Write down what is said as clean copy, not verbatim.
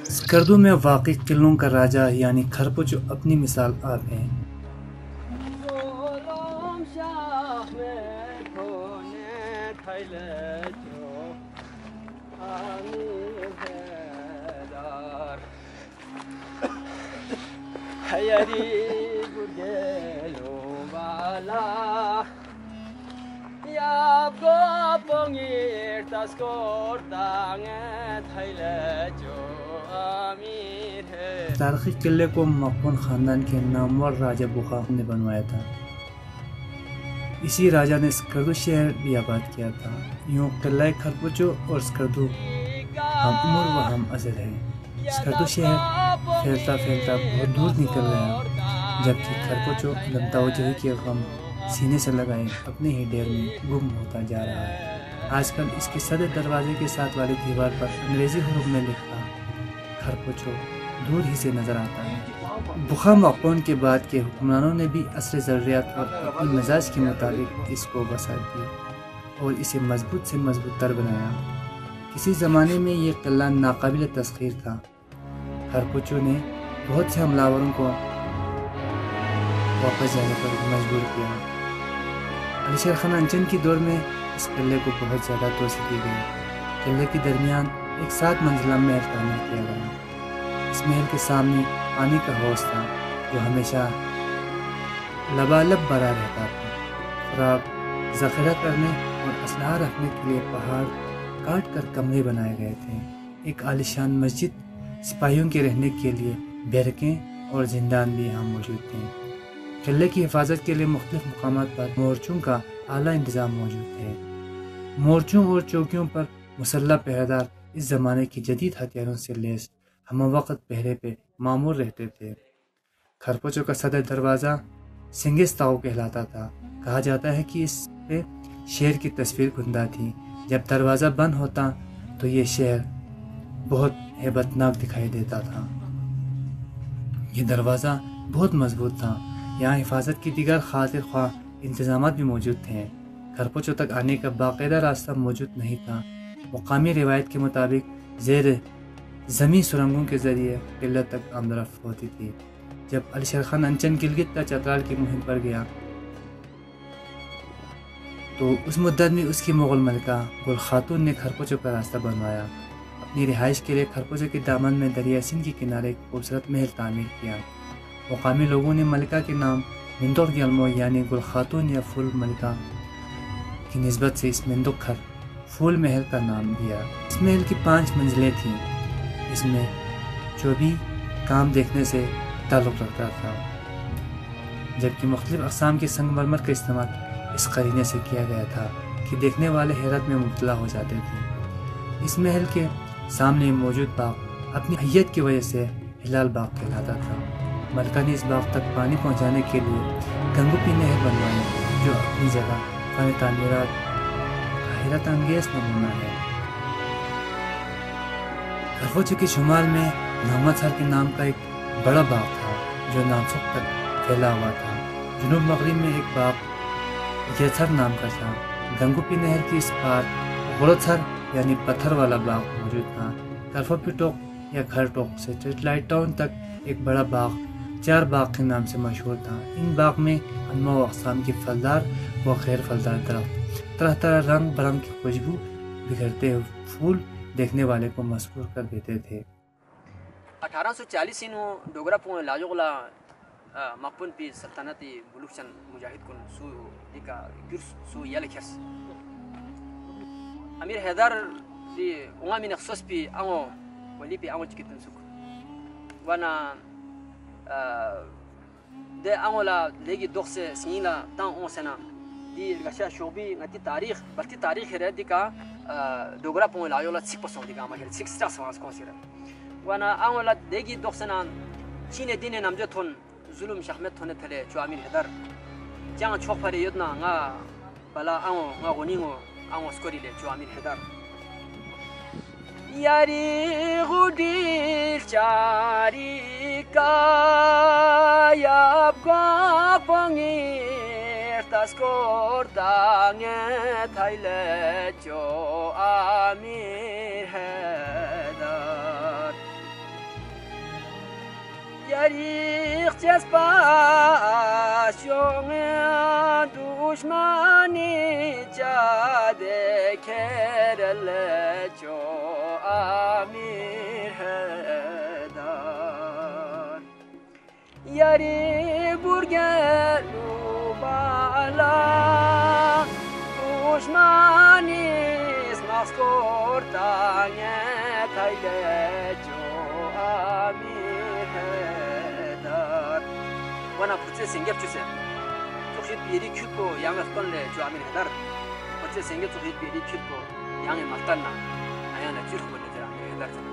اسکردو میں واقع قلعوں کا راجہ یعنی خرپوچو اپنی مثال آپ ہیں۔ تاریخی قلعے کو مقپون خاندان کے نامور راجہ بخا نے بنوایا تھا۔ اسی راجہ نے اسکردو شہر بھی آباد کیا تھا۔ یوں قلعہ خرپوچو اور اسکردو ہم عمر و ہم ازل ہے۔ اسکردو شہر پھیلتا پھیلتا بہت دور نکل گیا، جبکہ خرپوچو لمتاوجہی کے غم سینے سے لگائے اپنے ہی ڈیر میں گم ہوتا جا رہا ہے۔ آج کل اس کے صدر دروازے کے ساتھ والی دیوار پر انگریزی حروف میں لکھا خرپوچو دور ہی سے نظر آتا ہے۔ بخا مقپون کے بعد کے حکمرانوں نے بھی عصر ضروریات اور اپنی مزاج کے مطابق اس کو وسعت دی اور اسے مضبوط سے مضبوط تر بنایا۔ کسی زمانے میں یہ قلعہ ناقابل تسخیر تھا۔ خرپوچو نے بہت سے حملہ کو واپس جانے پر مجبور کیا۔ علی شیر خان انچن کی دور میں اس قلعے کو بہت زیادہ توسیع کی گئی۔ قلعے کے درمیان ایک 7 منزلہ محل تعمیر کیا گیا۔ اس محل کے سامنے پانی کا حوض تھا جو ہمیشہ لبالب بھرا رہتا تھا۔ خوراک ذخیرہ کرنے اور اسلحہ رکھنے کے لیے پہاڑ کاٹ کر کمرے بنائے گئے تھے۔ ایک عالیشان مسجد، سپاہیوں کے رہنے کے لیے بیرکیں اور زندان بھی یہاں موجود تھے۔ قلعے کی حفاظت کے لیے مختلف مقامات پر مورچوں کا اعلیٰ انتظام موجود ہے۔ مورچوں اور چوکیوں پر مسلح پہرےدار اس زمانے کی جدید ہتھیاروں سے لیس ہم وقت پہرے پہ معمور رہتے تھے۔ خرپوچو کا صدر دروازہ سنگستاؤ کہلاتا تھا۔ کہا جاتا ہے کہ اس پہ شیر کی تصویر کندہ تھی۔ جب دروازہ بند ہوتا تو یہ شہر بہت ہیبت ناک دکھائی دیتا تھا۔ یہ دروازہ بہت مضبوط تھا۔ یہاں حفاظت کی دیگر خاطر خواہ انتظامات بھی موجود تھے۔ خرپوچو تک آنے کا باقاعدہ راستہ موجود نہیں تھا۔ مقامی روایت کے مطابق زیر زمین سرنگوں کے ذریعے قلعہ تک آمد رفت ہوتی تھی۔ جب علی شیر خان انچن گلگت تا چترال کی مہم پر گیا تو اس مدت میں اس کی مغل ملکہ گل خاتون نے خرپوچو کا راستہ بنوایا۔ اپنی رہائش کے لیے خرپوچو کے دامن میں دریا سندھ کے کنارے ایک خوبصورت محل تعمیر کیا۔ مقامی لوگوں نے ملکہ کے نام مندور گیلمو یعنی گل خاتون یا پھول ملکہ کی نسبت سے اس مندوکھر پھول محل کا نام دیا۔ اس محل کی 5 منزلیں تھیں۔ اس میں جو بھی کام دیکھنے سے تعلق رکھتا تھا، جبکہ مختلف اقسام کے سنگ مرمر کا استعمال اس قرینے سے کیا گیا تھا کہ دیکھنے والے حیرت میں مبتلا ہو جاتے تھے۔ اس محل کے سامنے موجود باغ اپنی حیت کی وجہ سے ہلال باغ کہلاتا تھا۔ ملکہ نے اس باغ تک پانی پہنچانے کے لیے گنگوپی نہر بنوائی جو اپنی جگہ فن تعمیرات کا حیرت انگیز نمونہ ہے۔ خرپوچو کے شمال میں نامت ہر کے نام کا ایک بڑا باغ تھا جو نامسک تک پھیلا ہوا تھا۔ جنوب مغرب میں ایک باغ یتھر نام کا تھا۔ گنگوپی نہر کی اس پار غورتھر یعنی پتھر والا باغ موجود تھا۔ کرفوپی ٹوک یا گھر ٹوک سے سیٹلائٹ ٹاؤن تک ایک بڑا باغ 4 باغ کے نام سے مشہور تھا۔ ان باغ میں انواع و اقسام کی پھلدار و غیر پھلدار درخت، طرح طرح رنگ برنگ کی خوشبو بکھرتے ہوئے پھول دیکھنے والے کو مسحور کر دیتے تھے۔ 1840 ڈوگرا پون لاجوغلا مقپون پی سلطنتی بلوچن مجاہد کن سو دیکا گرس سو یلکھس امیر حیدر دی اونگا من اخصوص پی آنگو ولی پی آنگو چکتن سک وانا دے آنگو لا لیگی دوخ سے سنیلا تان اون سنا دی رگشا شعبی نتی تاریخ بلتی تاریخ ہے دیکا ڈوگرا پون لاجوغلا سک پسون دیکا آماگر سک ستاس وانس کون سیرا وانا آنگو لا لیگی دوخ سنا چین دین نامجو تون ظلم شخمت تونه تله جو امیر هدر جان چوک پاره یدنا nga bala ango nga goningo ango skori le جو امیر هدر یاری غودی چاری کا یاب کا پنگیر تاسکور دانگه تایله جو امیر Tarih cezbasyon düşmani cade kerele ço amir hedar Yari burgelu bala düşmanis maskortanye tayle ço amir hedar Wana putse sengep çuse Tukşit biri küpo yanı konle ço amir hedar Putse sengep tukşit biri küpo yanı martanna ayana Türk bolle amir hedar